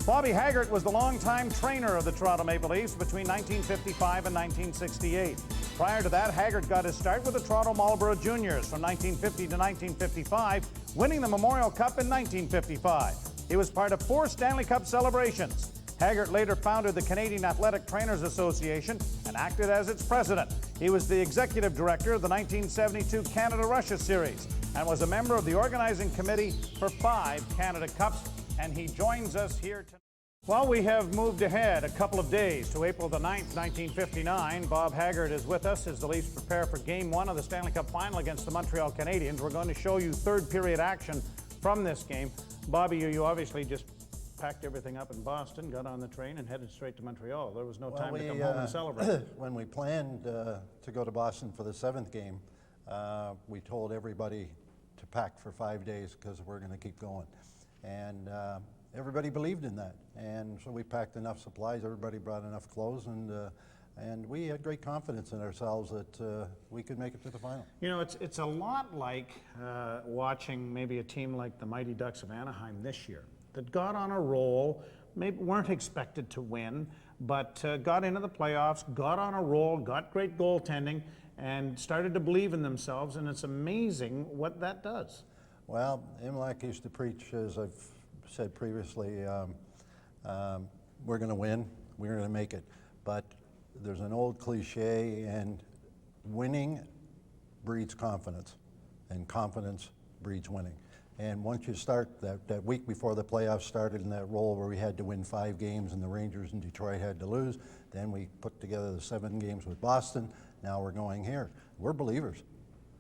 Bobby Haggart was the longtime trainer of the Toronto Maple Leafs between 1955 and 1968. Prior to that, Haggart got his start with the Toronto Marlborough Juniors from 1950 to 1955, winning the Memorial Cup in 1955. He was part of 4 Stanley Cup celebrations. Haggart later founded the Canadian Athletic Trainers Association and acted as its president. He was the executive director of the 1972 Canada-Russia series and was a member of the organizing committee for 5 Canada Cups, and he joins us here tonight. Well, we have moved ahead a couple of days to April the 9th, 1959. Bob Haggart is with us as the Leafs prepare for Game 1 of the Stanley Cup Final against the Montreal Canadiens. We're going to show you third period action from this game. Bobby, you obviously just packed everything up in Boston, got on the train, and headed straight to Montreal. There was no time to come home and celebrate. When we planned to go to Boston for the 7th game, we told everybody to pack for 5 days because we're going to keep going. And everybody believed in that. And so we packed enough supplies, everybody brought enough clothes, and we had great confidence in ourselves that we could make it to the final. You know, it's a lot like watching maybe a team like the Mighty Ducks of Anaheim this year that got on a roll, maybe weren't expected to win, but got into the playoffs, got on a roll, got great goaltending, and started to believe in themselves, and it's amazing what that does. Well, Imlach used to preach, as I've said previously, we're going to win, we're going to make it. But there's an old cliche, and winning breeds confidence, and confidence breeds winning. And once you start that week before the playoffs started in that role where we had to win 5 games and the Rangers and Detroit had to lose, then we put together the 7 games with Boston. Now we're going here. We're believers.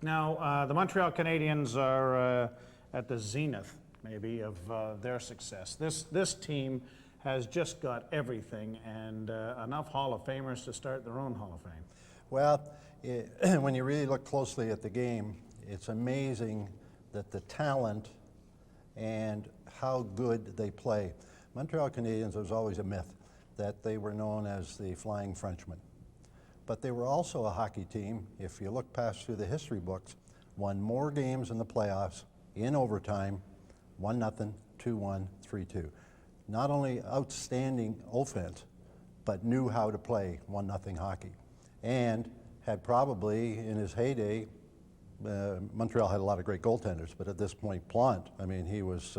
Now, the Montreal Canadiens are at the zenith, maybe, of their success. This team has just got everything and enough Hall of Famers to start their own Hall of Fame. Well, when you really look closely at the game, it's amazing that the talent and how good they play. Montreal Canadiens was always a myth that they were known as the Flying Frenchmen. But they were also a hockey team, if you look past through the history books, won more games in the playoffs in overtime, 1-0, 2-1, 3-2. Not only outstanding offense, but knew how to play 1-0 hockey. And had probably, in his heyday, Montreal had a lot of great goaltenders, but at this point, Plante, I mean, he was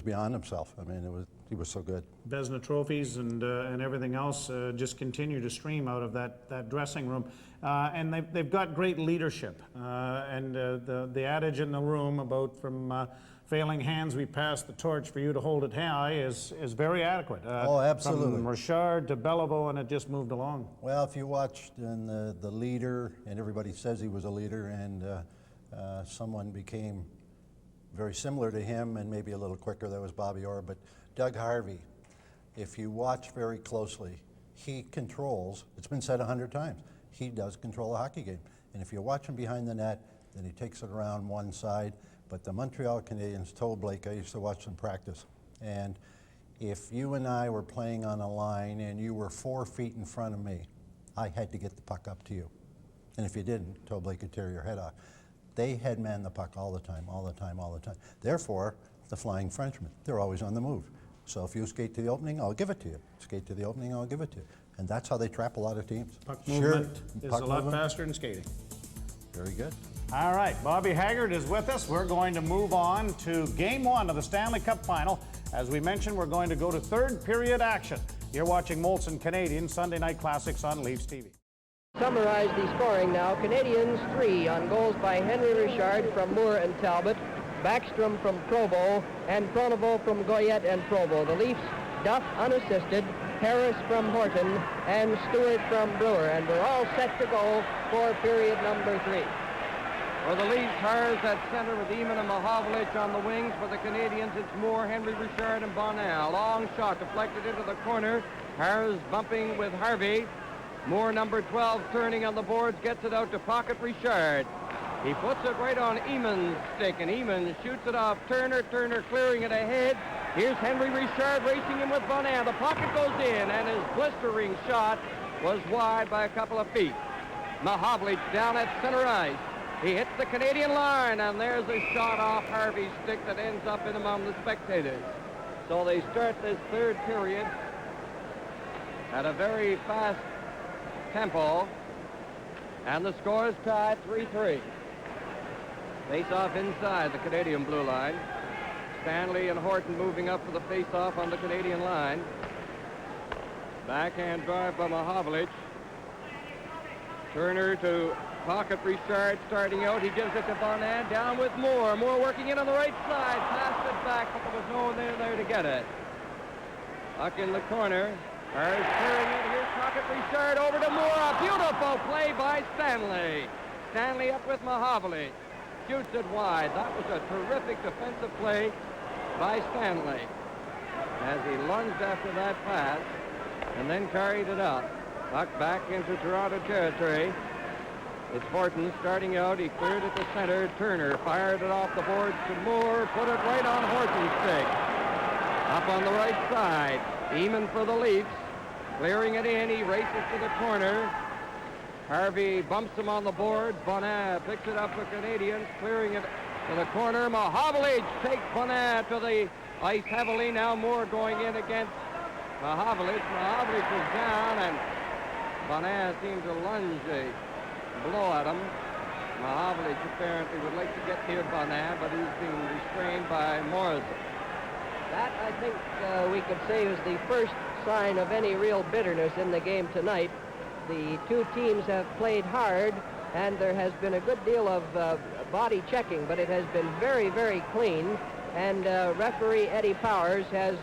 beyond himself. I mean, he was so good. Vezina trophies and everything else just continue to stream out of that dressing room, and they've got great leadership. And the adage in the room about from failing hands we pass the torch for you to hold it high is very adequate. Oh, absolutely. From Richard to Beliveau, and it just moved along. Well, if you watched in the leader, and everybody says he was a leader, and someone became very similar to him and maybe a little quicker, that was Bobby Orr, but Doug Harvey, if you watch very closely, he controls, it's been said 100 times, he does control a hockey game. And if you watch him behind the net, then he takes it around one side. But the Montreal Canadiens told Blake, I used to watch them practice, and if you and I were playing on a line and you were 4 feet in front of me, I had to get the puck up to you. And if you didn't, told Blake could tear your head off. They had manned the puck all the time, all the time, all the time. Therefore, the Flying Frenchmen, they're always on the move. So if you skate to the opening, I'll give it to you. Skate to the opening, I'll give it to you. And that's how they trap a lot of teams. Puck movement is a lot faster than skating. Very good. All right, Bobby Haggart is with us. We're going to move on to Game 1 of the Stanley Cup Final. As we mentioned, we're going to go to third period action. You're watching Molson Canadiens Sunday Night Classics on Leafs TV. Summarize the scoring now. Canadians 3 on goals by Henry Richard from Moore and Talbot, Backstrom from Provo, and Pronovo from Goyette and Provo. The Leafs, Duff unassisted, Harris from Horton, and Stewart from Brewer. And we're all set to go for period number 3. For the Leafs, Harris at center with Eamon and Mahovlich on the wings. For the Canadians, it's Moore, Henry Richard, and Bonnell. Long shot deflected into the corner. Harris bumping with Harvey. Moore, number 12, turning on the boards, gets it out to pocket Richard. He puts it right on Eamon's stick, and Eamon shoots it off Turner. Turner clearing it ahead. Here's Henry Richard racing him with Bonnell. The pocket goes in, and his blistering shot was wide by a couple of feet. Mahovlich down at center ice. He hits the Canadian line, and there's a shot off Harvey's stick that ends up in among the spectators. So they start this third period at a very fast tempo, and the score is tied 3-3. Face-off inside the Canadian blue line. Stanley and Horton moving up for the face-off on the Canadian line. Backhand drive by Mahovlich. Turner to pocket Richard starting out. He gives it to Bonan. Down with Moore. Moore working in on the right side. Passed it back, but there was no one there to get it. Puck in the corner. Hers clearing it. Here's pocket Richard over to Moore. A beautiful play by Stanley. Stanley up with Mahovlich. Shoots it wide. That was a terrific defensive play by Stanley as he lunged after that pass and then carried it up. Puck back into Toronto territory. It's Horton starting out. He cleared it to center. Turner fired it off the boards to Moore. Put it right on Horton's stick. Up on the right side. Eamon for the Leafs. Clearing it in. He races to the corner. Harvey bumps him on the board. Bonin picks it up for Canadiens. Clearing it to the corner. Mahovlich takes Bonin to the ice heavily. Now Moore going in against Mahovlich. Mahovlich is down, and Bonin seemed to lunge a blow at him. Mahovlich apparently would like to get near Bonin, but he's being restrained by Morrison. That, I think, we could say was the first sign of any real bitterness in the game tonight. The two teams have played hard, and there has been a good deal of body checking, but it has been very, very clean. And referee Eddie Powers has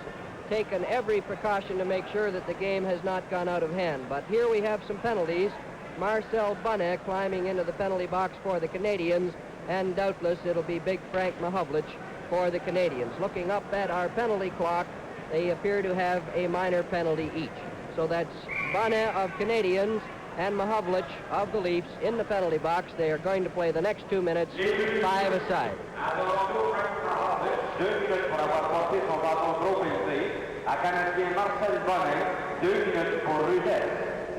taken every precaution to make sure that the game has not gone out of hand. But here we have some penalties. Marcel Bonin climbing into the penalty box for the Canadiens, and doubtless it'll be big Frank Mahovlich for the Canadiens. Looking up at our penalty clock, they appear to have a minor penalty each. So that's Bonin of Canadiens and Mahovlich of the Leafs in the penalty box. They are going to play the next 2 minutes, 5 aside. 2 minutes pour avoir porté son bâton trop élevé. À Canadien Marcel Bonin, 2 minutes pour Rudel.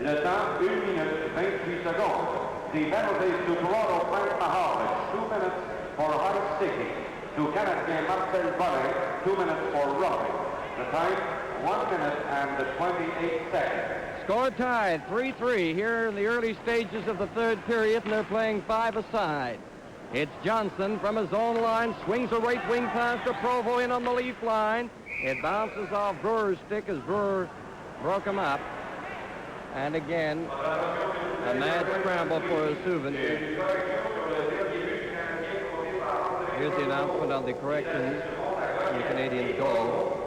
Le temps, 1 minute 28 secondes. The penalties to Toronto Frank Mahovlich, 2 minutes for high sticking. To Canadien Marcel Bonin, 2 minutes for roughing. The time, 1 minute and 28 seconds. Score tied 3-3 here in the early stages of the third period, and they're playing 5 aside. It's Johnson from his own line, swings a right wing pass to Provo in on the Leaf line. It bounces off Brewer's stick as Brewer broke him up. And again, a mad scramble for a souvenir. Here's the announcement on the corrections in the Canadian goal.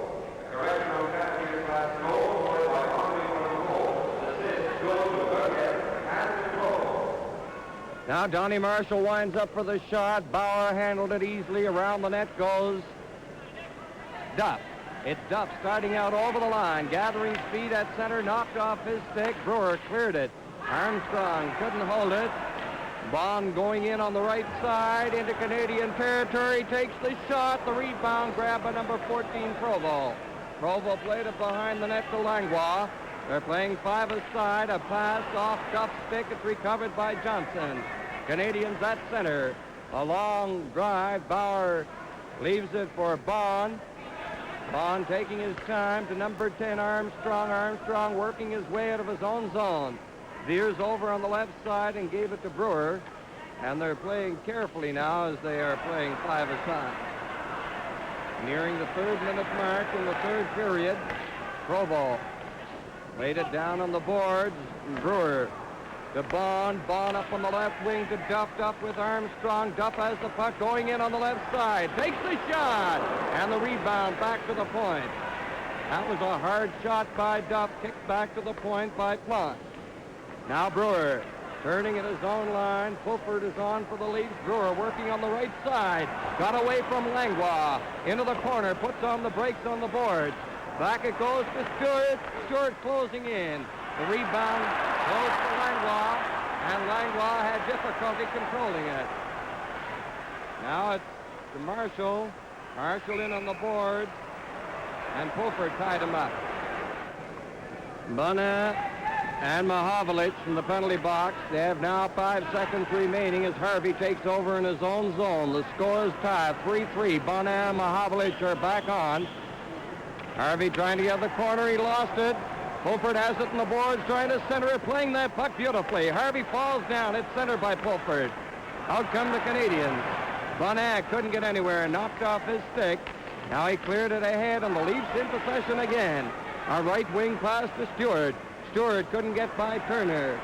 Now Donnie Marshall winds up for the shot. Bauer handled it easily. Around the net goes Duff. It's Duff starting out over the line, gathering speed at center, knocked off his stick. Brewer cleared it. Armstrong couldn't hold it. Bond going in on the right side into Canadian territory, takes the shot. The rebound grabbed by number 14, Provo. Provo played it behind the net to Langlois. They're playing 5 aside. A pass off Duff's stick. It's recovered by Johnson. Canadians at center. A long drive. Bauer leaves it for Bond. Bond taking his time to number 10, Armstrong. Armstrong working his way out of his own zone. Veers over on the left side and gave it to Brewer. And they're playing carefully now as they are playing 5 aside. Nearing the 3rd minute mark in the third period. Provo laid it down on the boards. Brewer to Bond. Bond up on the left wing to Duff. Duff with Armstrong. Duff has the puck going in on the left side. Takes the shot. And the rebound back to the point. That was a hard shot by Duff. Kicked back to the point by Plante. Now Brewer turning at his own line. Fulford is on for the Leafs. Brewer working on the right side. Got away from Langlois. Into the corner. Puts on the brakes on the boards. Back it goes to Stewart. Stewart closing in. The rebound goes to Langlois, and Langlois had difficulty controlling it. Now it's to Marshall. Marshall in on the boards, and Fulford tied him up. Bonin and Mahovlich from the penalty box. They have now 5 seconds remaining as Harvey takes over in his own zone. The score is tied 3-3. Bonin and Mahovlich are back on. Harvey trying to get the corner. He lost it. Pulford has it in the boards, trying to center it, playing that puck beautifully. Harvey falls down. It's centered by Pulford. Out come the Canadians. Bonnet couldn't get anywhere, knocked off his stick. Now he cleared it ahead, and the Leafs in possession again. A right wing pass to Stewart. Stewart couldn't get by Turner.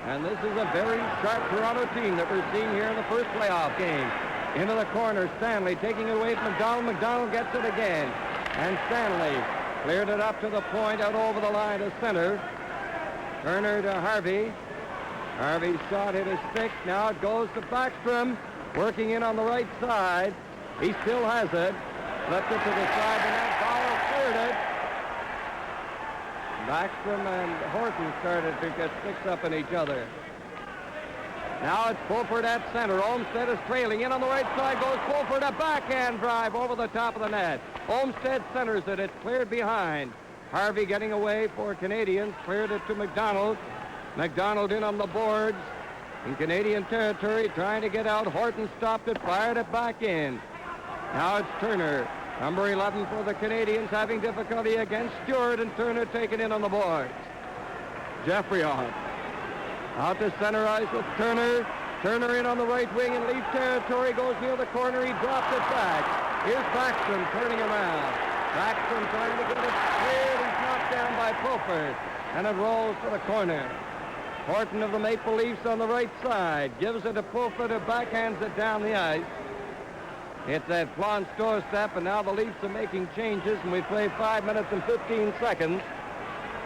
And this is a very sharp Toronto team that we're seeing here in the first playoff game. Into the corner, Stanley taking it away from McDonald. McDonald gets it again. And Stanley cleared it up to the point, out over the line to center. Turner to Harvey. Harvey's shot hit his stick. Now it goes to Backstrom, working in on the right side. He still has it. Left it to the side, and that Bauer cleared it. Backstrom and Horton started to get sticks up in each other. Now it's Pulford at center. Olmsted is trailing. In on the right side goes Pulford. A backhand drive over the top of the net. Olmsted centers it. It's cleared behind. Harvey getting away for Canadians. Cleared it to McDonald. McDonald in on the boards. In Canadian territory, trying to get out. Horton stopped it, fired it back in. Now it's Turner. Number 11 for the Canadians, having difficulty against Stewart, and Turner taken in on the boards. Jeffrey on. Out to center ice with Turner. Turner in on the right wing in Leaf territory. Goes near the corner. He drops it back. Here's Backstrom turning around. Backstrom trying to get it cleared. He's knocked down by Pulford. And it rolls to the corner. Horton of the Maple Leafs on the right side. Gives it to Pulford, who backhands it down the ice. It's at Flon's doorstep, and now the Leafs are making changes, and we play 5 minutes and 15 seconds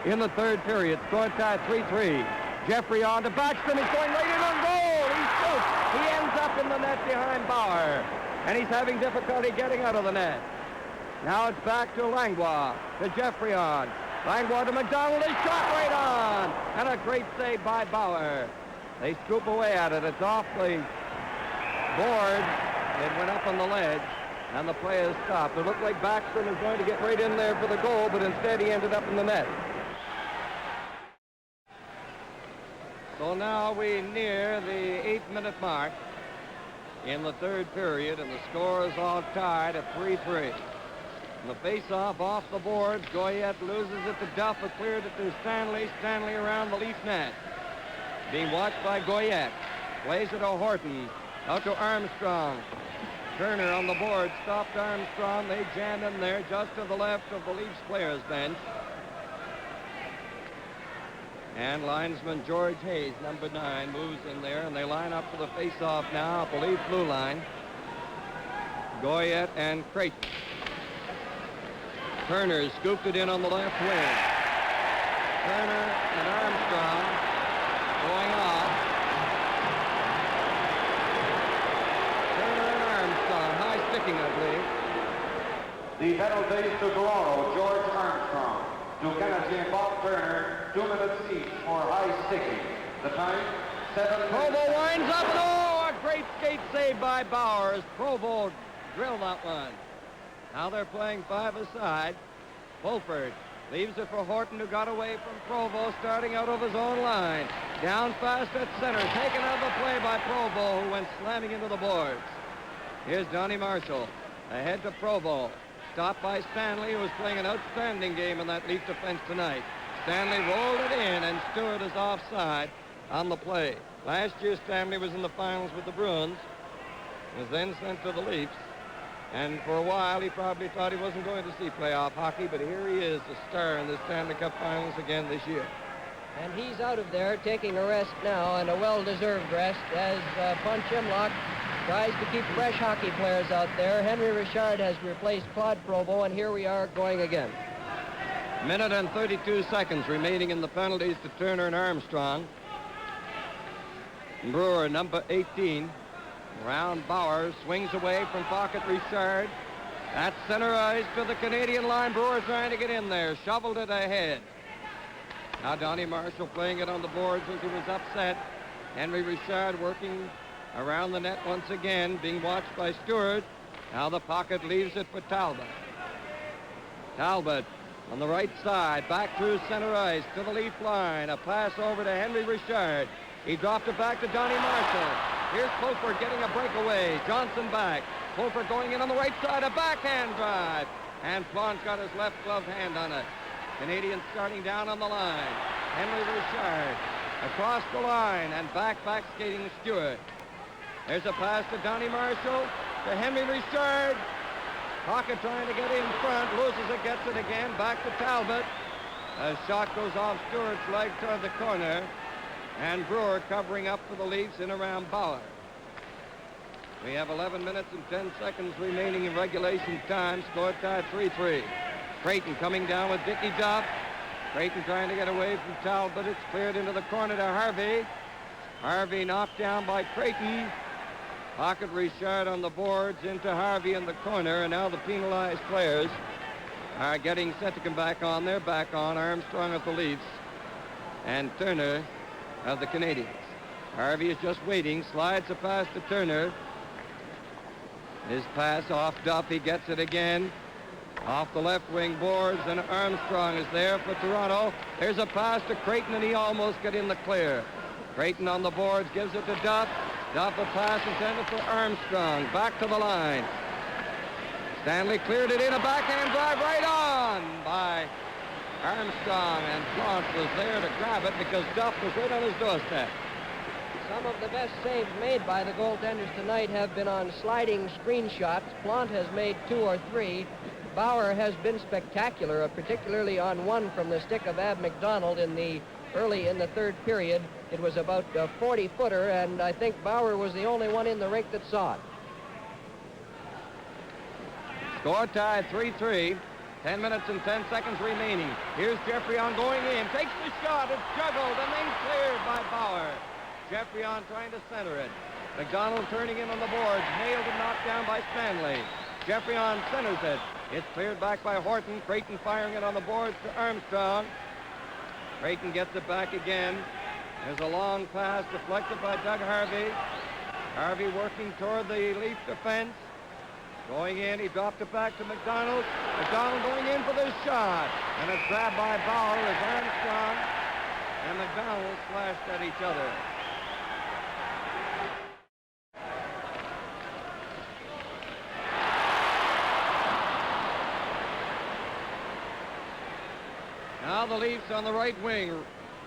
in the third period. Score tied 3-3. Jeffrey on to Backstrom. He's going right in on goal. He shoots. He ends up in the net behind Bauer, and he's having difficulty getting out of the net. Now it's back to Langlois, to Jeffrey on. Langlois to McDonald. He shot right on, and a great save by Bauer. They scoop away at it. It's off the board. It went up on the ledge, and the play is stopped. It looked like Backstrom was going to get right in there for the goal, but instead he ended up in the net. So now we near the 8-minute mark in the third period, and the score is all tied at 3-3. And the face-off off the boards. Goyette loses it to Duff, who cleared it to Stanley. Stanley around the Leaf net. Being watched by Goyette. Plays it to Horton. Out to Armstrong. Turner on the board. Stopped Armstrong. They jammed him there just to the left of the Leafs players' bench. And linesman George Hayes, number 9, moves in there, and they line up for the face-off now up the Leaf blue line. Goyette and Creighton. Turner scooped it in on the left wing. Turner and Armstrong going off. Turner and Armstrong, high sticking, I believe. The penalties to Toronto, George Armstrong. To Canadien Bob Turner, 2 minutes each for high sticking. The time, 7 Provo minutes. winds up, and oh, a great skate save by Bowers. Provo drilled that one. Now they're playing 5 aside. Pulford leaves it for Horton, who got away from Provo, starting out of his own line. Down fast at center, taken out of the play by Provo, who went slamming into the boards. Here's Donnie Marshall, ahead to Provo. Stopped by Stanley, who was playing an outstanding game in that Leaf defense tonight. Stanley rolled it in, and Stewart is offside on the play. Last year, Stanley was in the finals with the Bruins, was then sent to the Leafs, and for a while, he probably thought he wasn't going to see playoff hockey, but here he is, the star in the Stanley Cup Finals again this year. And he's out of there, taking a rest now, and a well-deserved rest, as Punch Hemlock tries to keep fresh hockey players out there. Henry Richard has replaced Claude Provo, and here we are going again. Minute and 32 seconds remaining in the penalties to Turner and Armstrong. Brewer, number 18, around Bauer, swings away from pocket Richard. That's center ice to the Canadian line. Brewer trying to get in there, shoveled it ahead. Now Donnie Marshall playing it on the boards as he was upset. Henry Richard working around the net once again, being watched by Stewart. Now the pocket leaves it for Talbot. Talbot on the right side, back through center ice to the Leaf line. A pass over to Henry Richard. He dropped it back to Donnie Marshall. Here's Pulford getting a breakaway. Johnson back. Pulford going in on the right side, a backhand drive. and Plant's got his left gloved hand on it. Canadians starting down on the line. Henry Richard across the line and back skating Stewart. There's a pass to Donnie Marshall, to Henry Richard. Pocket trying to get in front, loses it, gets it again, back to Talbot. A shot goes off Stewart's leg toward the corner, and Brewer covering up for the Leafs in around Bauer. We have 11 minutes and 10 seconds remaining in regulation time. Score tied 3-3. Creighton coming down with Dickie Duff. Creighton trying to get away from Talbot. It's cleared into the corner to Harvey. Harvey knocked down by Creighton. Pocket Richard on the boards into Harvey in the corner, and now the penalized players are getting set to come back on. They're back on. Armstrong of the Leafs and Turner of the Canadiens. Harvey is just waiting, slides a pass to Turner. His pass off Duff, he gets it again. Off the left wing boards, and Armstrong is there for Toronto. There's a pass to Creighton, and he almost got in the clear. Creighton on the boards, gives it to Duff. Duff a pass intended for Armstrong. Back to the line. Stanley cleared it in, a backhand drive right on by Armstrong, and Plant was there to grab it because Duff was right on his doorstep. Some of the best saves made by the goaltenders tonight have been on sliding screen shots. Plant has made 2 or 3. Bauer has been spectacular, particularly on one from the stick of Ab McDonald early in the third period. It was about a 40-footer, and I think Bauer was the only one in the rink that saw it. Score tied 3-3. 10 minutes and 10 seconds remaining. Here's Geoffrion going in. Takes the shot. It's juggled and then cleared by Bauer. Geoffrion trying to center it. McDonald turning in on the boards. Nailed and knocked down by Stanley. Geoffrion centers it. It's cleared back by Horton. Creighton firing it on the boards to Armstrong. Creighton gets it back again. There's a long pass deflected by Doug Harvey. Harvey working toward the Leaf defense. Going in, he dropped it back to McDonald. McDonald going in for the shot. And it's grabbed by Bauer as Armstrong and McDonald slashed at each other. Now the Leafs on the right wing.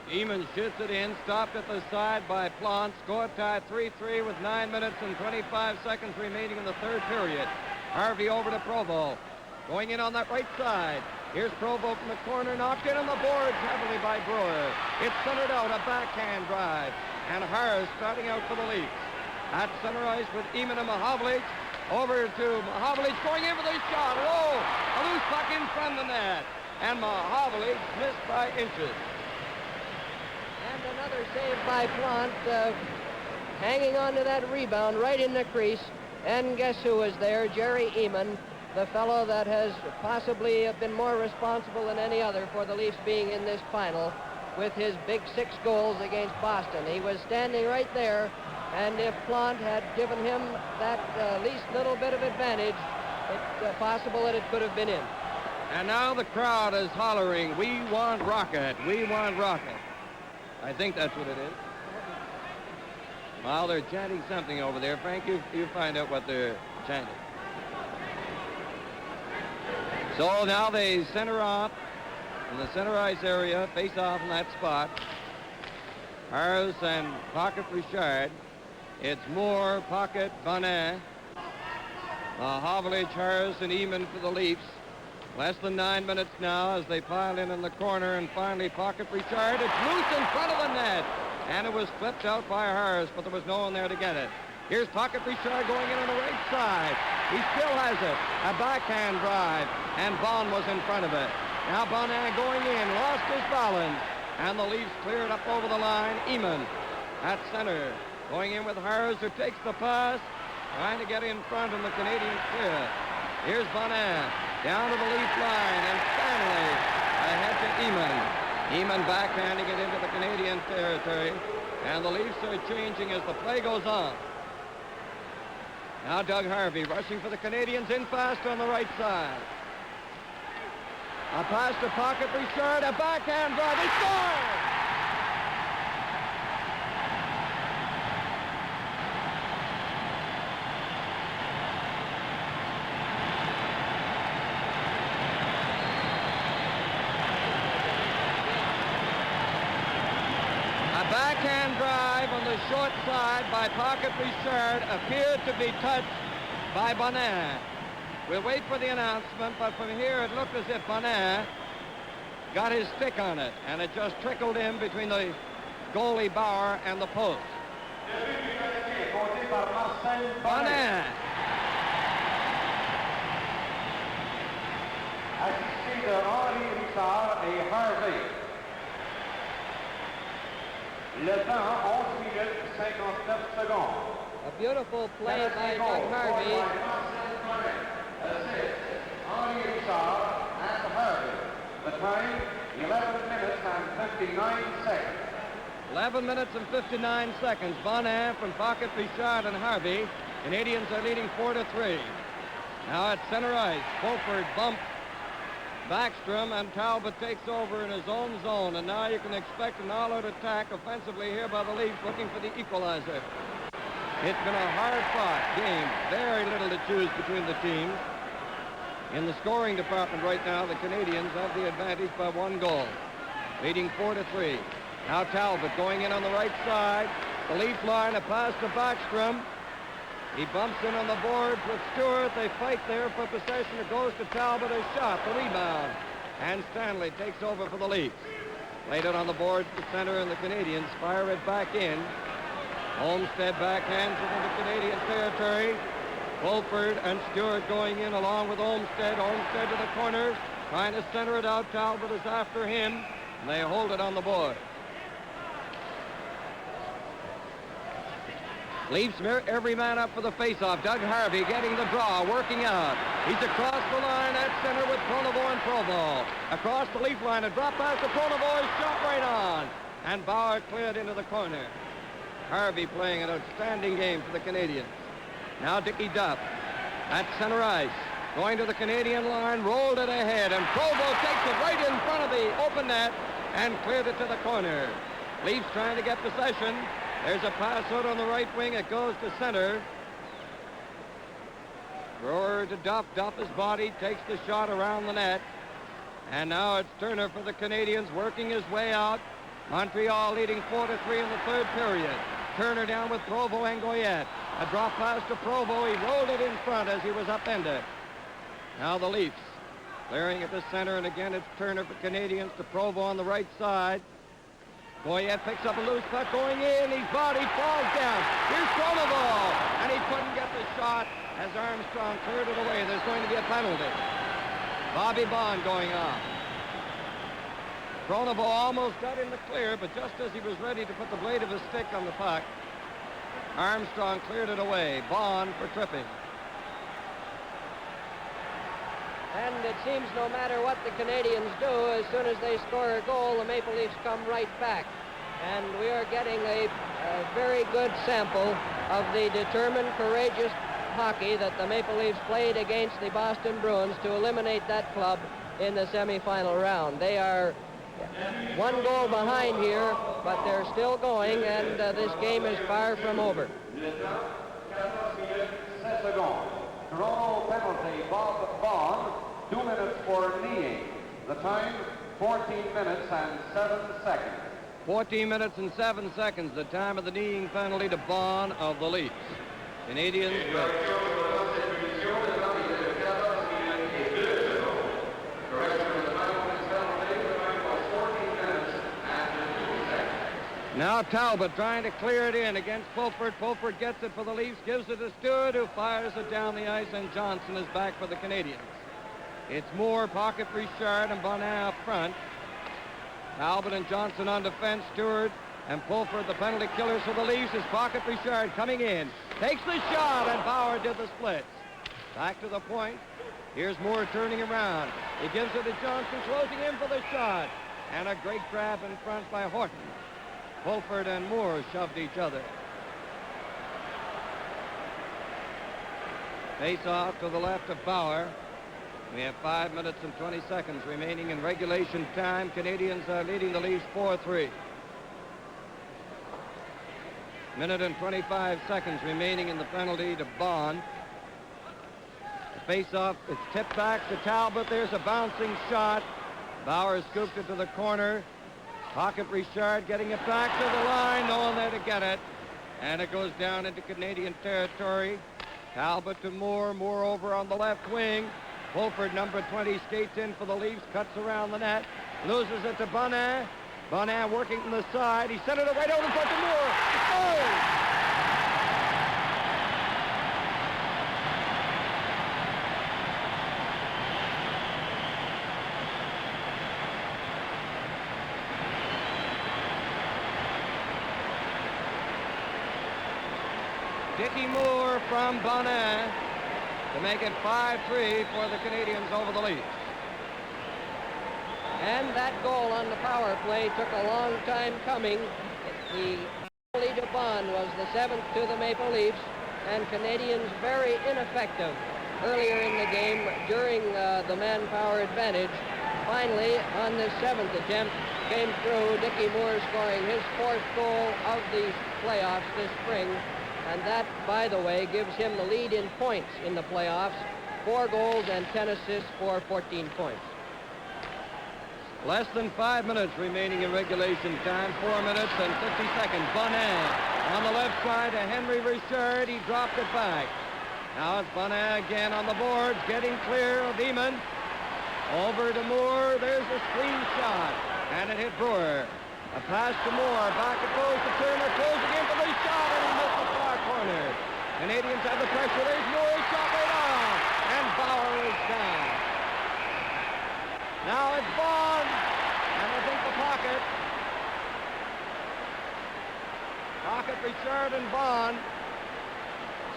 Eamon shoots it in, stopped at the side by Plant. Score tied 3-3 with 9 minutes and 25 seconds remaining in the third period. Harvey over to Provo. Going in on that right side. Here's Provo from the corner, knocked in on the boards heavily by Brewer. It's centered out, a backhand drive. And Harris starting out for the Leafs. At center ice with Eamon and Mahovlich. Over to Mahovlich going in for the shot. Oh, a loose puck in front of the net. And Mahovlich missed by inches. And another save by Plant, hanging on to that rebound right in the crease. And guess who was there? Jerry Eamon, the fellow that has possibly been more responsible than any other for the Leafs being in this final with his big 6 goals against Boston. He was standing right there, and if Plant had given him that least little bit of advantage, it's possible that it could have been in. And now the crowd is hollering, "We want Rocket, we want Rocket." I think that's what it is. Well, they're chanting something over there. Frank, you find out what they're chanting. So now they center off in the center ice area, face off in that spot. Harris and Pocket Richard. It's Moore, Pocket, Bonin. Mahovlich, Harris, and Eamon for the Leafs. Less than 9 minutes now as they pile in the corner, and finally Pocket Richard. It's loose in front of the net, and it was flipped out by Harris, but there was no one there to get it. Here's Pocket Richard going in on the right side. He still has it. A backhand drive, and Bond was in front of it. Now Bonin going in, lost his balance, and the Leafs cleared up over the line. Eamon at center, going in with Harris, who takes the pass, trying to get in front, and the Canadiens clear. Here's Bonin down to the Leaf line, and Stanley ahead to Eamon. Eamon backhanding it into the Canadian territory, and the Leafs are changing as the play goes on. Now Doug Harvey rushing for the Canadiens in fast on the right side. A pass to Pocket Richard, a backhand drive, they score! the short side by Pocket Richard appeared to be touched by Bonin. We'll wait for the announcement, but from here it looked as if Bonin got his stick on it, and it just trickled in between the goalie Bauer and the post. Bonin. Assisté de Henri Richard et Harvey. Le temps, 11 minutes, 59 secondes. A beautiful play by Doug Harvey. Assist, Henri Richard and Harvey. The time, 11 minutes and 59 seconds. 11 minutes and 59 seconds. Bonin from Pocket, Richard, and Harvey. Canadians are leading 4-3. Now at center ice, Beaufort bumped Backstrom, and Talbot takes over in his own zone, and now you can expect an all-out attack offensively here by the Leafs, looking for the equalizer. It's been a hard-fought game. Very little to choose between the teams. In the scoring department right now, the Canadians have the advantage by 1 goal, leading 4-3. Now Talbot going in on the right side. The Leaf line, a pass to Backstrom. He bumps in on the boards with Stewart. They fight there for possession. It goes to Talbot. A shot, the rebound. And Stanley takes over for the Leafs. Laid it on the boards to center, and the Canadians fire it back in. Olmsted backhands it into Canadian territory. Fulford and Stewart going in along with Olmsted. Olmsted to the corner, trying to center it out. Talbot is after him, and they hold it on the board. Leafs every man up for the faceoff. Doug Harvey getting the draw, working out. He's across the line at center with Pronovo and Provo. Across the Leaf line, a drop pass to Pronovo, is shot right on. And Bauer cleared into the corner. Harvey playing an outstanding game for the Canadians. Now Dickie Duff at center ice. Going to the Canadian line, rolled it ahead, and Provo takes it right in front of the open net and cleared it to the corner. Leafs trying to get possession. There's a pass out on the right wing. It goes to center. Thrower to Duff. Duff his body, takes the shot around the net. And now it's Turner for the Canadians working his way out. Montreal leading 4-3 in the third period. Turner down with Provo and Goyette. A drop pass to Provo. He rolled it in front as he was upended. Now the Leafs clearing at the center, and again it's Turner for Canadians to Provo on the right side. Goyette picks up a loose puck going in. His body falls down. Here's Pronovo, and he couldn't get the shot as Armstrong cleared it away. There's going to be a penalty. Bobby Bond going off. Pronovo almost got in the clear, but just as he was ready to put the blade of his stick on the puck, Armstrong cleared it away. Bond for tripping. And it seems no matter what the Canadians do, as soon as they score a goal, the Maple Leafs come right back. And we are getting a very good sample of the determined, courageous hockey that the Maple Leafs played against the Boston Bruins to eliminate that club in the semifinal round. They are 1 goal behind here, but they're still going, and this game is far from over. Toronto penalty, Bob Bond, 2 minutes for kneeing. The time, 14 minutes and 7 seconds. 14 minutes and 7 seconds, the time of the kneeing penalty to Bond of the Leafs. Canadians with now Talbot trying to clear it in against Fulford. Fulford gets it for the Leafs, gives it to Stewart, who fires it down the ice, and Johnson is back for the Canadians. It's Moore, Pocket, Richard, and Bonin up front. Talbot and Johnson on defense. Stewart and Fulford, the penalty killers for the Leafs, is Pocket Richard coming in. Takes the shot, and Bauer did the splits. Back to the point. Here's Moore turning around. He gives it to Johnson, closing in for the shot. And a great grab in front by Horton. Fulford and Moore shoved each other. Face off to the left of Bauer. We have 5 minutes and 20 seconds remaining in regulation time. Canadians are leading the Leafs 4-3. Minute and 25 seconds remaining in the penalty to Bond. The face-off, it's tipped back to Talbot. There's a bouncing shot. Bauer scooped it to the corner. Pocket Richard getting it back to the line. No one there to get it. And it goes down into Canadian territory. Talbot to Moore. Moore over on the left wing. Fulford, number 20, skates in for the Leafs, cuts around the net, loses it to Bonin. Bonin working from the side. He sent it right over in front to Moore. Oh! Dickie Moore from Bonin to make it 5-3 for the Canadiens over the Leafs. And that goal on the power play took a long time coming. The lead to Bond was the 7th to the Maple Leafs, and Canadiens very ineffective earlier in the game during the manpower advantage. Finally, on this 7th attempt, came through, Dickie Moore scoring his 4th goal of the playoffs this spring. And that, by the way, gives him the lead in points in the playoffs. 4 goals and 10 assists for 14 points. Less than 5 minutes remaining in regulation time. 4 minutes and 50 seconds. Bonin on the left side to Henry Richard. He dropped it back. Now it's Bonin again on the boards, getting clear of Eamon. Over to Moore. There's a screen shot. And it hit Brewer. A pass to Moore. Back it goes to Turner. Closing in for the shot, and he missed the far corner. Canadiens have the pressure. There's Moore. Shot right on. And Bauer is down. Now it's Bond. And I think the pocket. Pocket, Richard, and Bond.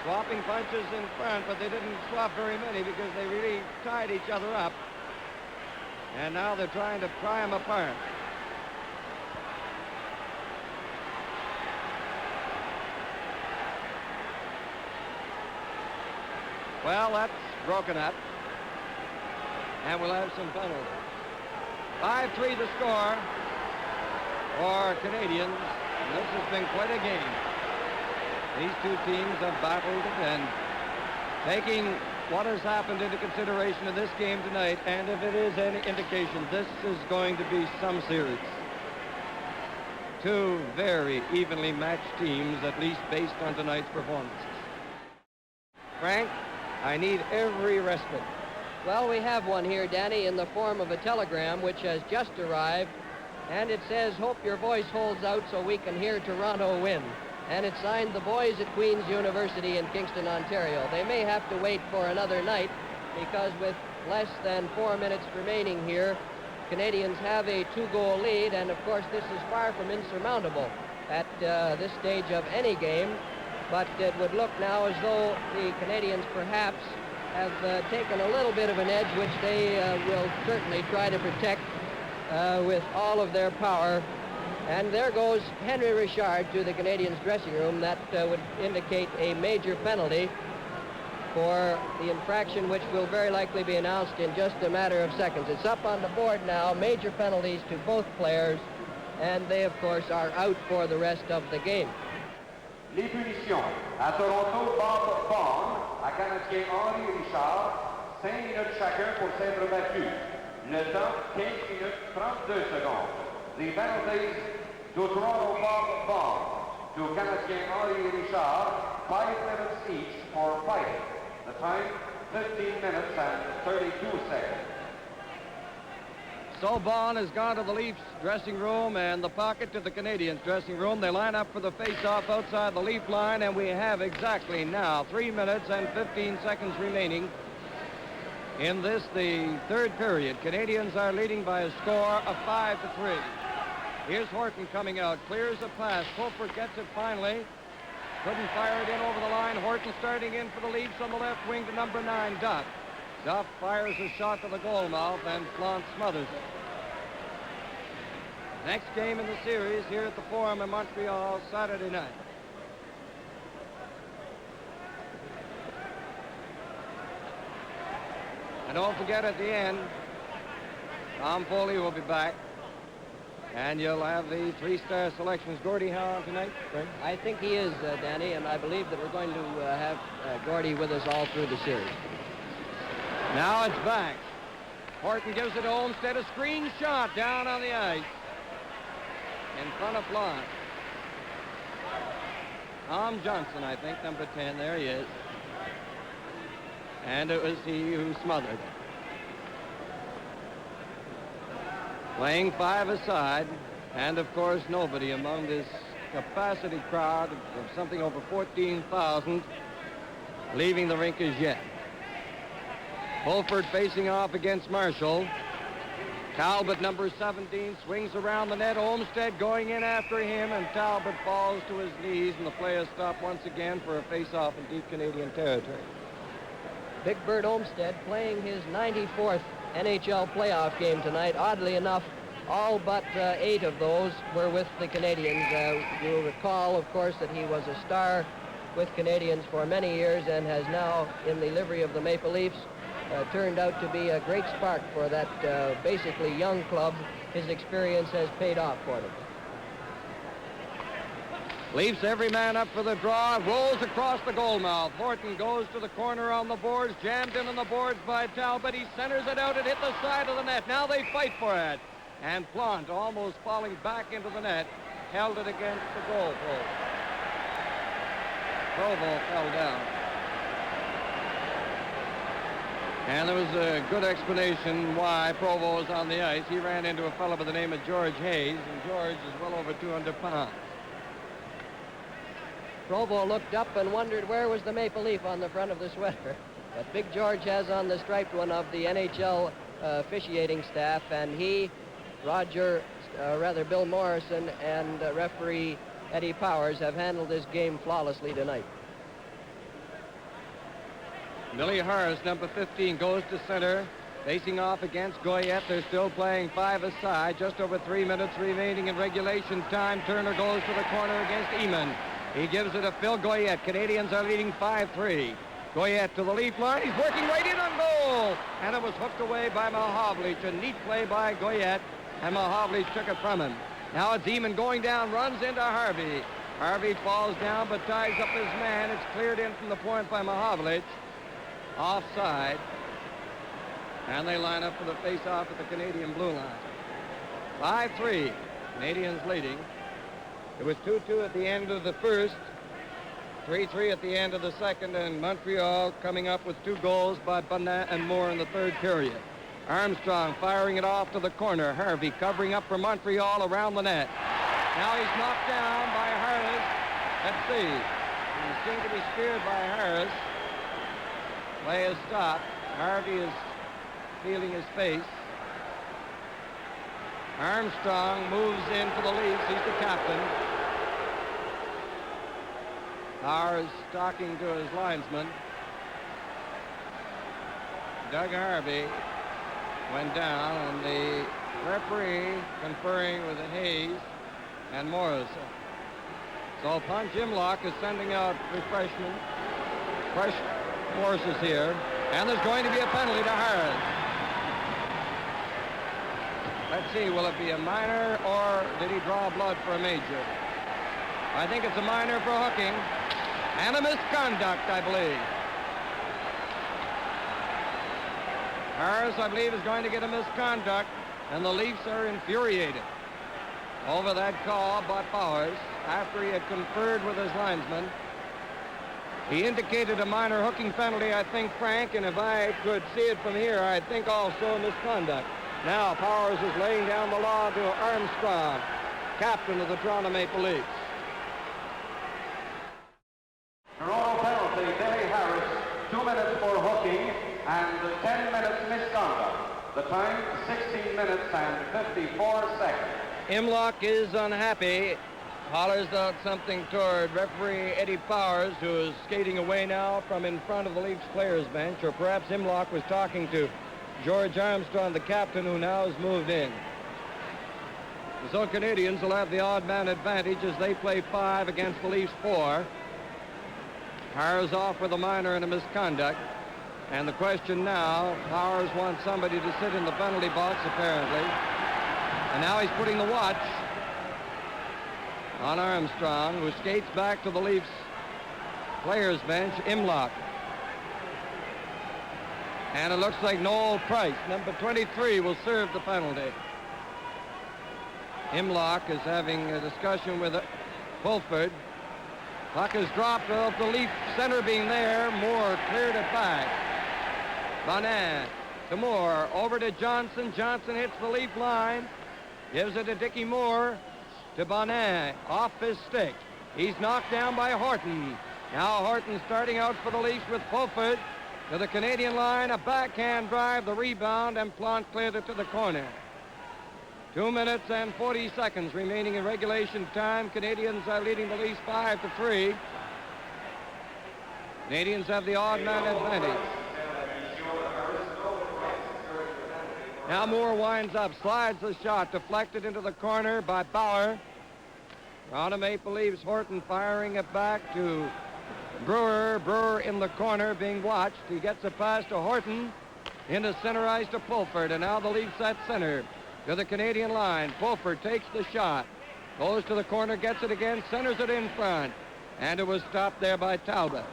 Swapping punches in front, but they didn't swap very many because they really tied each other up. And now they're trying to pry them apart. Well, that's broken up. And we'll have some penalties. 5-3 the score for Canadiens. This has been quite a game. These two teams have battled, and taking what has happened into consideration in this game tonight, and if it is any indication, this is going to be some series. Two very evenly matched teams, at least based on tonight's performances. Frank, I need every respite. Well, we have one here, Danny, in the form of a telegram which has just arrived, and it says, "Hope your voice holds out so we can hear Toronto win." And it's signed the boys at Queen's University in Kingston, Ontario. They may have to wait for another night because with less than 4 minutes remaining here, Canadiens have a 2-goal lead, and of course this is far from insurmountable at this stage of any game. But it would look now as though the Canadiens perhaps have taken a little bit of an edge, which they will certainly try to protect with all of their power. And there goes Henry Richard to the Canadiens dressing room. That would indicate a major penalty for the infraction, which will very likely be announced in just a matter of seconds. It's up on the board now. Major penalties to both players, and they, of course, are out for the rest of the game. Les punitions. À Toronto, Bob Bond, à Canadien Henri Richard, 5 minutes chacun pour s'être battu. Le temps, 15 minutes 32 secondes. The penalties to Toronto, Bob Bond, to Canadien Henri Richard, 5 minutes each for fighting. The time, 15 minutes and 32 seconds. So Bond has gone to the Leafs dressing room, and the pocket to the Canadiens dressing room. They line up for the face-off outside the Leaf line, and we have exactly now 3 minutes and 15 seconds remaining in this, the third period. Canadiens are leading by a score of 5-3. Here's Horton coming out, clears a pass. Fulford gets it finally. Couldn't fire it in over the line. Horton starting in for the Leafs on the left wing to number 9, Duff. Duff fires a shot to the goal mouth, and Plante smothers it. Next game in the series here at the Forum in Montreal Saturday night. And don't forget at the end, Tom Foley will be back. And you'll have the 3-star selections. Gordy, how on tonight? Frank? I think he is, Danny, and I believe that we're going to have Gordy with us all through the series. Now it's back. Horton gives it to Olmstead, a screen shot down on the ice in front of Plante. Tom Johnson, I think, number 10. There he is. And it was he who smothered it. Playing 5 aside, and of course nobody among this capacity crowd of something over 14,000 leaving the rink as yet. Fulford facing off against Marshall. Talbot, number 17, swings around the net. Olmsted going in after him, and Talbot falls to his knees, and the play is stopped once again for a face-off in deep Canadian territory. Big Bird Olmsted playing his 94th NHL playoff game tonight. Oddly enough, all but 8 of those were with the Canadiens. You'll recall, of course, that he was a star with Canadiens for many years and has now, in the livery of the Maple Leafs, turned out to be a great spark for that basically young club. His experience has paid off for them. Leafs every man up for the draw, rolls across the goal mouth. Horton goes to the corner on the boards, jammed in on the boards by Talbot. He centers it out and hit the side of the net. Now they fight for it. And Plant, almost falling back into the net, held it against the goal post. Provo fell down. And there was a good explanation why Provo was on the ice. He ran into a fellow by the name of George Hayes, and George is well over 200 pounds. Provo looked up and wondered where was the maple leaf on the front of the sweater. But Big George has on the striped one of the NHL officiating staff, and he, Bill Morrison, and referee Eddie Powers have handled this game flawlessly tonight. Billy Harris, number 15, goes to center, facing off against Goyette. They're still playing 5 aside. Just over 3 minutes remaining in regulation time. Turner goes to the corner against Eamon. He gives it to Phil Goyette. Canadiens are leading 5-3. Goyette to the leaf line. He's working right in on goal. And it was hooked away by Mahovlich. A neat play by Goyette, and Mahovlich took it from him. Now it's Eamon going down, runs into Harvey. Harvey falls down but ties up his man. It's cleared in from the point by Mahovlich. Offside. And they line up for the face-off at the Canadian blue line. 5-3. Canadiens leading. It was 2-2 at the end of the first. 3-3 at the end of the second, and Montreal coming up with 2 goals by Bonnet and Moore in the third period. Armstrong firing it off to the corner. Harvey covering up for Montreal around the net. Now he's knocked down by Harris. Let's see. He seemed to be speared by Harris. Play is stopped. Harvey is feeling his face. Armstrong moves in for the Leafs. He's the captain. Powers talking to his linesman. Doug Harvey went down, and the referee conferring with Hayes and Morrison. So Punch Imlock is sending out refreshment. Fresh forces here, and there's going to be a penalty to Harris. Let's see, will it be a minor, or did he draw blood for a major? I think it's a minor for hooking, and a misconduct, I believe. Harris, I believe, is going to get a misconduct, and the Leafs are infuriated over that call by Powers after he had conferred with his linesman. He indicated a minor hooking penalty, I think, Frank, and if I could see it from here, I think also a misconduct. Now Powers is laying down the law to Armstrong, captain of the Toronto Maple Leafs. Toronto penalty, Billy Harris, 2 minutes for hooking and 10 minutes misconduct. The time, 16 minutes and 54 seconds. Imlock is unhappy, hollers out something toward referee Eddie Powers, who is skating away now from in front of the Leafs players bench, or perhaps Imlock was talking to George Armstrong, the captain, who now has moved in. So Canadiens will have the odd man advantage as they play 5 against the Leafs 4. Powers off with a minor and a misconduct. And the question now, Powers wants somebody to sit in the penalty box, apparently. And now he's putting the watch on Armstrong, who skates back to the Leafs players bench, Imlock. And it looks like Noel Price, number 23, will serve the penalty. Imlock is having a discussion with Fulford. Puck is dropped off the Leaf center being there. Moore cleared it back. Bonin to Moore. Over to Johnson. Johnson hits the Leaf line. Gives it to Dickie Moore. To Bonin. Off his stick. He's knocked down by Horton. Now Horton starting out for the Leafs with Fulford. To the Canadian line. A backhand drive. The rebound. And Plante cleared it to the corner. 2 minutes and 40 seconds remaining in regulation time. Canadians are leading the Leafs 5-3. Canadians have the odd man advantage. Now Moore winds up, slides the shot, deflected into the corner by Bauer. Toronto Maple Leafs, Horton firing it back to Brewer. Brewer in the corner being watched. He gets a pass to Horton. Into center ice to Fulford, and now the Leafs at center. To the Canadian line. Fulford takes the shot. Goes to the corner, gets it again, centers it in front. And it was stopped there by Talbot.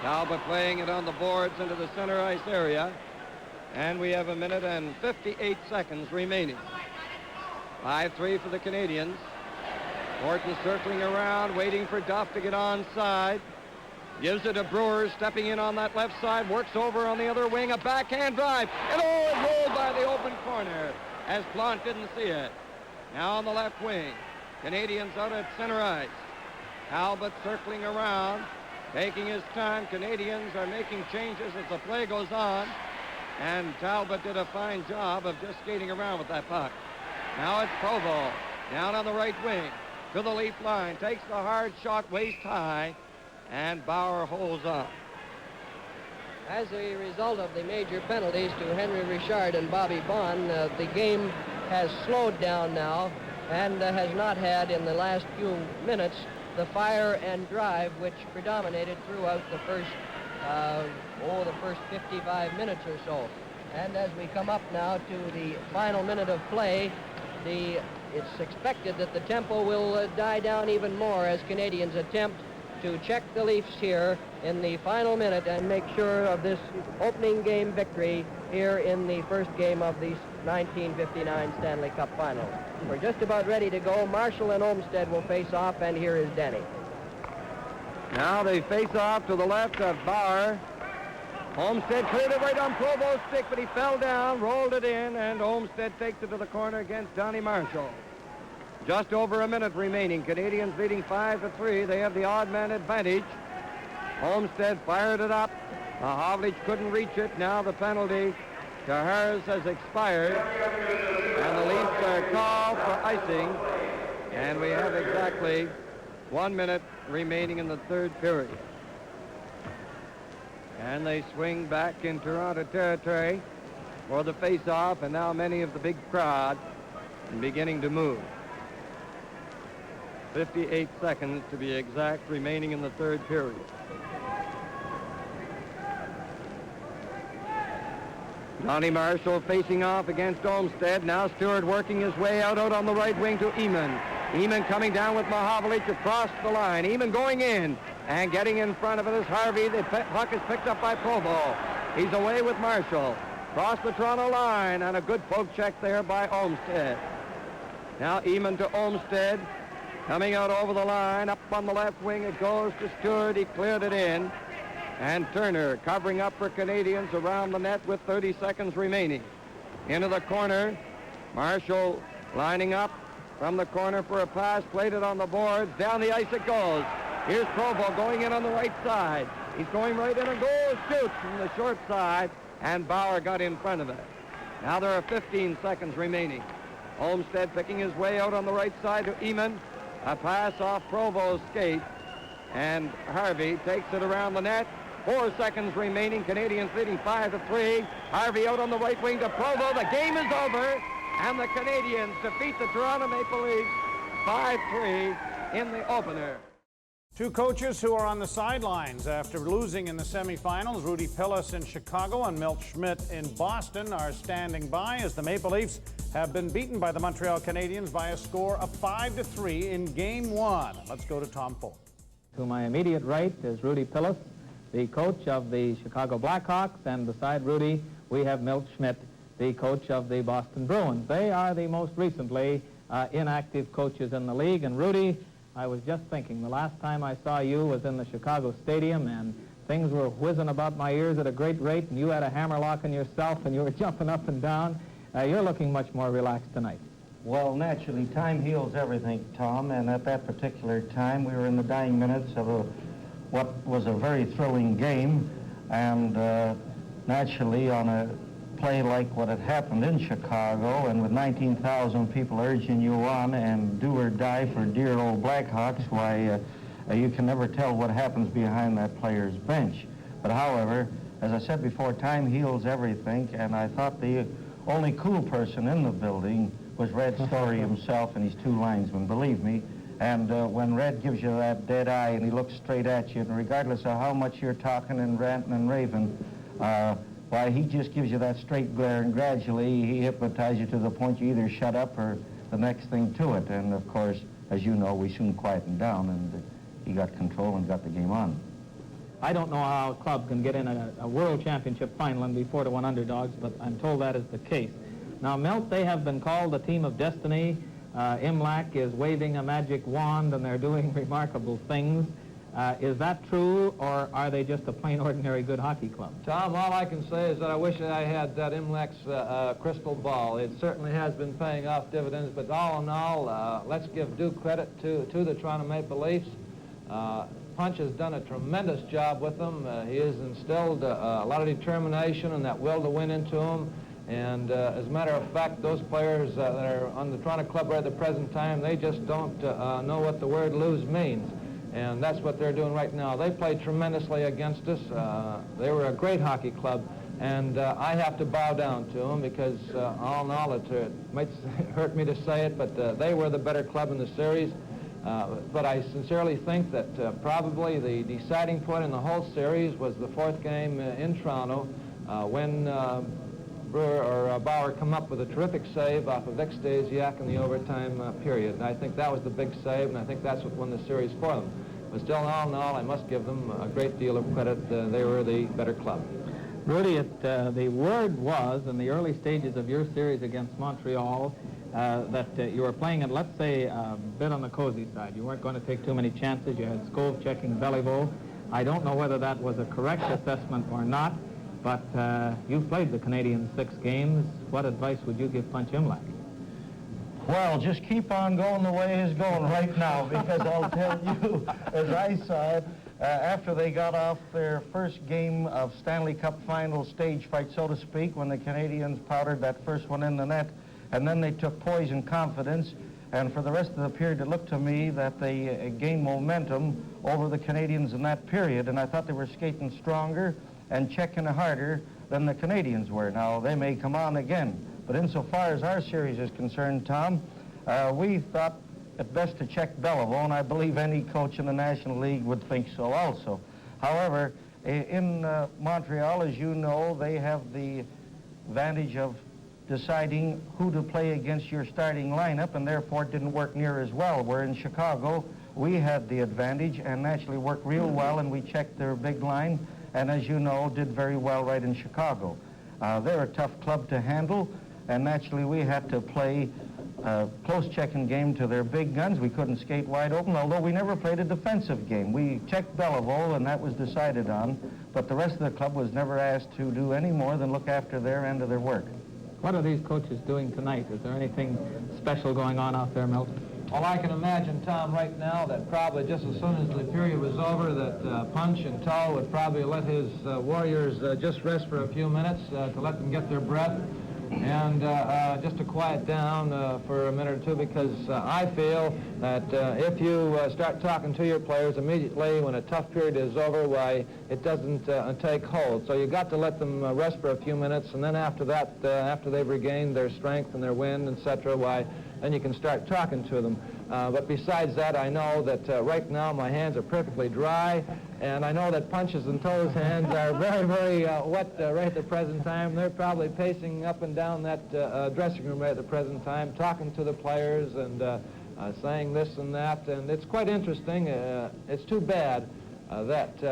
Talbot playing it on the boards into the center ice area. And we have 1 minute and 58 seconds remaining. 5-3 for the Canadians. Horton circling around, waiting for Duff to get onside. Gives it to Brewer, stepping in on that left side, works over on the other wing, a backhand drive, and it rolled by the open corner as Plante didn't see it. Now on the left wing, Canadians out at center ice. Talbot circling around, taking his time. Canadians are making changes as the play goes on, and Talbot did a fine job of just skating around with that puck. Now it's Provo, down on the right wing, to the Leaf line, takes the hard shot waist high, and Bauer holds on. As a result of the major penalties to Henry Richard and Bobby Baun, the game has slowed down now and has not had in the last few minutes the fire and drive which predominated throughout the first 55 minutes or so. And as we come up now to the final minute of play, it's expected that the tempo will die down even more as Canadians attempt to check the Leafs here in the final minute and make sure of this opening game victory here in the first game of the 1959 Stanley Cup Finals. We're just about ready to go. Marshall and Olmsted will face off, and here is Denny. Now they face off to the left of Bauer. Olmsted cleared it right on Provo's stick, but he fell down, rolled it in, and Olmsted takes it to the corner against Donnie Marshall. Just over a minute remaining. Canadians leading 5-3. They have the odd man advantage. Olmsted fired it up. Mahovlich couldn't reach it. Now the penalty to Harris has expired. And the Leafs are called for icing. And we have exactly 1 minute remaining in the third period. And they swing back in Toronto territory for the face-off. And now many of the big crowd are beginning to move. 58 seconds to be exact remaining in the third period. Donnie Marshall facing off against Olmsted. Now Stewart working his way out on the right wing to Eamon. Eamon coming down with Mahovlich across the line. Eamon going in and getting in front of it is Harvey. The puck is picked up by Provo. He's away with Marshall. Across the Toronto line, and a good poke check there by Olmsted. Now Eamon to Olmsted. Coming out over the line, up on the left wing, it goes to Stewart. He cleared it in. And Turner covering up for Canadians around the net with 30 seconds remaining. Into the corner, Marshall lining up from the corner for a pass, played it on the boards. Down the ice it goes. Here's Provo going in on the right side. He's going right in and goes, shoots from the short side, and Bauer got in front of it. Now there are 15 seconds remaining. Olmsted picking his way out on the right side to Eamon. A pass off Provo's skate, and Harvey takes it around the net. 4 seconds remaining. Canadians leading 5-3. Harvey out on the right wing to Provo. The game is over, and the Canadians defeat the Toronto Maple Leafs 5-3 in the opener. Two coaches who are on the sidelines after losing in the semifinals, Rudy Pillis in Chicago and Milt Schmidt in Boston, are standing by as the Maple Leafs have been beaten by the Montreal Canadiens by a score of 5-3 in Game 1. Let's go to Tom Polk. To my immediate right is Rudy Pillis, the coach of the Chicago Blackhawks, and beside Rudy we have Milt Schmidt, the coach of the Boston Bruins. They are the most recently inactive coaches in the league, and Rudy, I was just thinking, the last time I saw you was in the Chicago Stadium, and things were whizzing about my ears at a great rate, and you had a hammerlock in yourself, and you were jumping up and down. You're looking much more relaxed tonight. Well, naturally, time heals everything, Tom, and at that particular time, we were in the dying minutes of what was a very thrilling game, and naturally, on a play like what had happened in Chicago, and with 19,000 people urging you on and do or die for dear old Blackhawks, why, you can never tell what happens behind that player's bench. But however, as I said before, time heals everything, and I thought the only cool person in the building was Red Story himself and his two linesmen, believe me. And when Red gives you that dead eye and he looks straight at you, and regardless of how much you're talking and ranting and raving, why, he just gives you that straight glare, and gradually he hypnotizes you to the point you either shut up or the next thing to it. And of course, as you know, we soon quietened down, and he got control and got the game on. I don't know how a club can get in a world championship final and be 4-1 underdogs, but I'm told that is the case. Now, Milt, they have been called the team of destiny. Imlach is waving a magic wand, and they're doing remarkable things. Is that true, or are they just a plain ordinary good hockey club? Tom, all I can say is that I wish I had that Imlach's crystal ball. It certainly has been paying off dividends, but all in all, let's give due credit to the Toronto Maple Leafs. Punch has done a tremendous job with them. He has instilled a lot of determination and that will to win into them. And as a matter of fact, those players that are on the Toronto club right at the present time, they just don't know what the word lose means. And that's what they're doing right now. They played tremendously against us. They were a great hockey club. And I have to bow down to them because all in all, it might hurt me to say it, but they were the better club in the series. But I sincerely think that probably the deciding point in the whole series was the fourth game in Toronto when Bauer come up with a terrific save off of Vic Stasiak in the overtime period. And I think that was the big save, and I think that's what won the series for them. But still, all in all, I must give them a great deal of credit. They were the better club. Rudy, the word was in the early stages of your series against Montreal that you were playing it, let's say, a bit on the cozy side. You weren't going to take too many chances. You had Skov checking Beliveau. I don't know whether that was a correct assessment or not, but you've played the Canadiens 6 games. What advice would you give Punch Imlach? Well, just keep on going the way he's going right now, because I'll tell you, as I saw it, after they got off their first game of Stanley Cup final stage fight, so to speak, when the Canadiens powdered that first one in the net, and then they took poise and confidence, and for the rest of the period, it looked to me that they gained momentum over the Canadiens in that period, and I thought they were skating stronger and checking harder than the Canadiens were. Now, they may come on again, but insofar as our series is concerned, Tom, we thought it best to check Beliveau, and I believe any coach in the National League would think so also. However, in Montreal, as you know, they have the advantage of deciding who to play against your starting lineup, and therefore it didn't work near as well. Where in Chicago, we had the advantage and naturally worked real well, and we checked their big line, and as you know, did very well right in Chicago. They're a tough club to handle, and naturally we had to play a close checking game to their big guns. We couldn't skate wide open, although we never played a defensive game. We checked Beliveau, and that was decided on, but the rest of the club was never asked to do any more than look after their end of their work. What are these coaches doing tonight? Is there anything special going on out there, Milt? Well, I can imagine, Tom, right now that probably just as soon as the period was over that Punch and Tull would probably let his warriors just rest for a few minutes to let them get their breath and just to quiet down for a minute or two, because I feel that if you start talking to your players immediately when a tough period is over, why, it doesn't take hold. So you got to let them rest for a few minutes, and then after that, after they've regained their strength and their wind, etc., why, then you can start talking to them. But besides that, I know that right now my hands are perfectly dry, and I know that Punch's and Toll's hands are very, very wet right at the present time. They're probably pacing up and down that dressing room right at the present time, talking to the players and saying this and that, and it's quite interesting. It's too bad that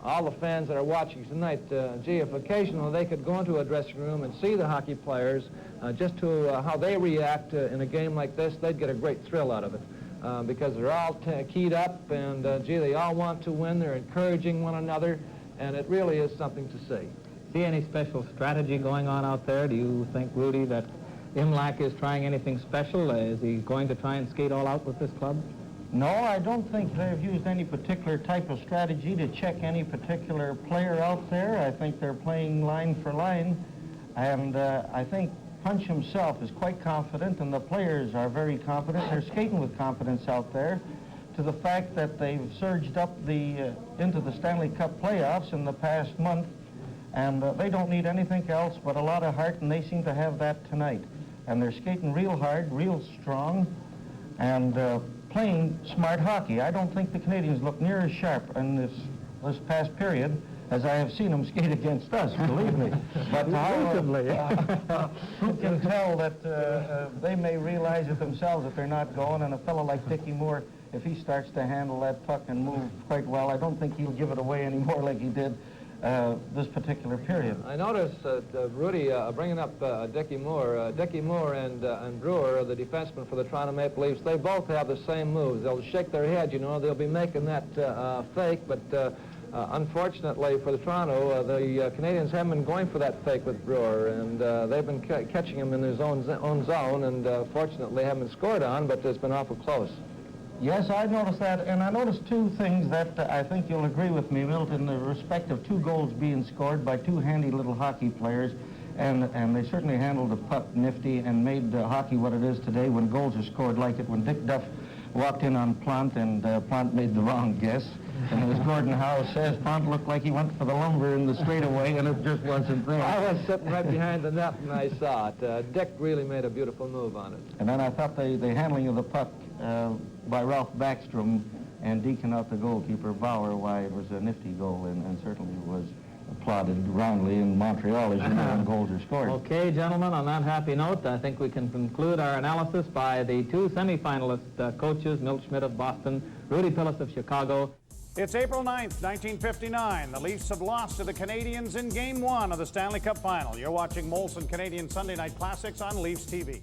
all the fans that are watching tonight, gee, if occasionally they could go into a dressing room and see the hockey players just to how they react in a game like this, they'd get a great thrill out of it. because they're all keyed up, and gee, they all want to win. They're encouraging one another, and it really is something to see. See any special strategy going on out there? Do you think, Rudy, that Imlach is trying anything special? Is he going to try and skate all out with this club? No, I don't think they've used any particular type of strategy to check any particular player out there. I think they're playing line for line, and I think Punch himself is quite confident, and the players are very confident. They're skating with confidence out there, to the fact that they've surged up into the Stanley Cup playoffs in the past month, and they don't need anything else but a lot of heart, and they seem to have that tonight. And they're skating real hard, real strong, and playing smart hockey. I don't think the Canadians look near as sharp in this past period as I have seen them skate against us, believe me. But who can tell that they may realize it themselves that they're not going, and a fellow like Dickie Moore, if he starts to handle that puck and move quite well, I don't think he'll give it away anymore like he did this particular period. I noticed, Rudy, bringing up Dickie Moore and Brewer, the defenseman for the Toronto Maple Leafs, they both have the same moves. They'll shake their head, you know, they'll be making that fake, but unfortunately for the Toronto, the Canadians haven't been going for that fake with Brewer, and they've been catching him in his own zone, and fortunately haven't been scored on, but it's been awful close. Yes, I noticed that, and I noticed two things that I think you'll agree with me, Milt, in the respect of 2 goals being scored by 2 handy little hockey players, and they certainly handled the puck nifty and made hockey what it is today when goals are scored like it. When Dick Duff walked in on Plant, and Plant made the wrong guess, and as Gordon Howe says, Plant looked like he went for the lumber in the straightaway, and it just wasn't there. I was sitting right behind the net, and I saw it. Dick really made a beautiful move on it. And then I thought the handling of the puck by Ralph Backstrom and deking out the goalkeeper, Bauer, why, it was a nifty goal, and certainly was applauded roundly in Montreal, as you know, when goals are scored. Okay, gentlemen, on that happy note, I think we can conclude our analysis by the 2 semifinalist coaches, Milt Schmidt of Boston, Rudy Pillis of Chicago. It's April 9th, 1959. The Leafs have lost to the Canadiens in Game 1 of the Stanley Cup Final. You're watching Molson Canadian Sunday Night Classics on Leafs TV.